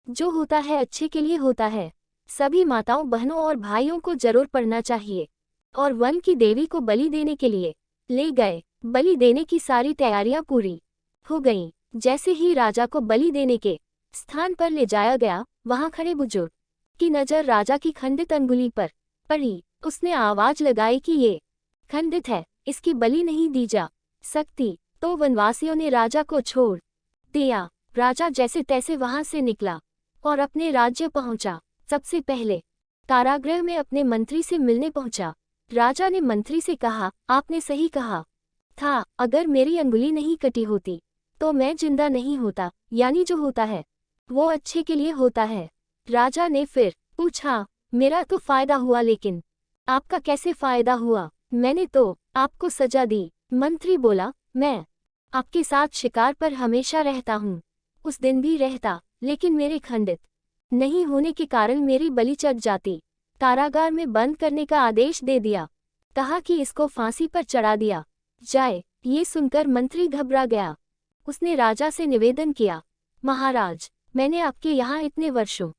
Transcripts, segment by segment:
जो होता है अच्छे के लिए होता है। सभी माताओं बहनों और भाइयों को जरूर पढ़ना चाहिए। और वन की देवी को बलि देने के लिए ले गए। बलि देने की सारी तैयारियां पूरी हो गईं। जैसे ही राजा को बलि देने के स्थान पर ले जाया गया, वहां खड़े बुजुर्ग की नजर राजा की खंडित अंगुली पर पड़ी। उसने आवाज लगाई कि ये खंडित है, इसकी बलि नहीं दी जा सकती। तो वनवासियों ने राजा को छोड़ दिया। राजा जैसे तैसे वहां से निकला और अपने राज्य पहुंचा। सबसे पहले कारागृह में अपने मंत्री से मिलने पहुंचा। राजा ने मंत्री से कहा, आपने सही कहा था, अगर मेरी अंगुली नहीं कटी होती तो मैं जिंदा नहीं होता। यानी जो होता है वो अच्छे के लिए होता है। राजा ने फिर पूछा, मेरा तो फायदा हुआ, लेकिन आपका कैसे फायदा हुआ? मैंने तो आपको सजा दी। मंत्री बोला, मैं आपके साथ शिकार पर हमेशा रहता हूँ। उस दिन भी रहता, लेकिन मेरे खंडित नहीं होने के कारण मेरी बलि चढ़ जाती। कारागार में बंद करने का आदेश दे दिया। कहा कि इसको फांसी पर चढ़ा दिया जाए। ये सुनकर मंत्री घबरा गया। उसने राजा से निवेदन किया, महाराज, मैंने आपके यहाँ इतने वर्षों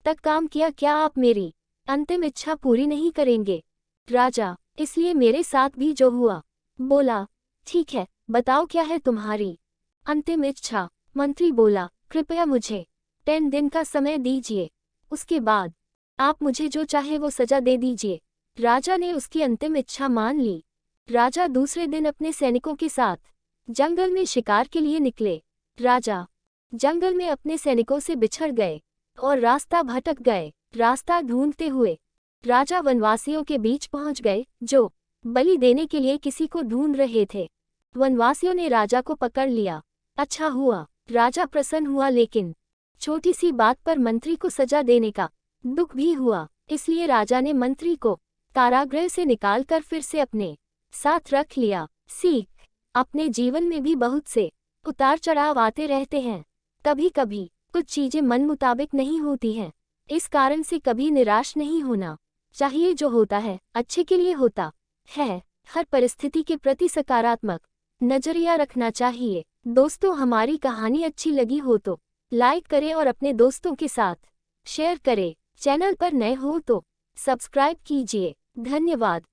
तक काम किया, क्या आप मेरी अंतिम इच्छा पूरी नहीं करेंगे? राजा, इसलिए मेरे साथ भी जो हुआ। बोला, ठीक है, बताओ क्या है तुम्हारी अंतिम इच्छा? मंत्री बोला, कृपया मुझे 10 दिन का समय दीजिए, उसके बाद आप मुझे जो चाहे वो सजा दे दीजिए। राजा ने उसकी अंतिम इच्छा मान ली। राजा दूसरे दिन अपने सैनिकों के साथ जंगल में शिकार के लिए निकले। राजा जंगल में अपने सैनिकों से बिछड़ गए और रास्ता भटक गए। रास्ता ढूंढते हुए राजा वनवासियों के बीच पहुंच गए, जो बलि देने के लिए किसी को ढूंढ रहे थे। वनवासियों ने राजा को पकड़ लिया। अच्छा हुआ, राजा प्रसन्न हुआ, लेकिन छोटी सी बात पर मंत्री को सजा देने का दुख भी हुआ। इसलिए राजा ने मंत्री को कारागृह से निकालकर फिर से अपने साथ रख लिया। सीख, अपने जीवन में भी बहुत से उतार चढ़ाव आते रहते हैं। कभी कभी कुछ चीजें मन मुताबिक नहीं होती हैं। इस कारण से कभी निराश नहीं होना चाहिए। जो होता है अच्छे के लिए होता है। हर परिस्थिति के प्रति सकारात्मक नजरिया रखना चाहिए। दोस्तों, हमारी कहानी अच्छी लगी हो तो लाइक करें और अपने दोस्तों के साथ शेयर करें। चैनल पर नए हो तो सब्सक्राइब कीजिए। धन्यवाद।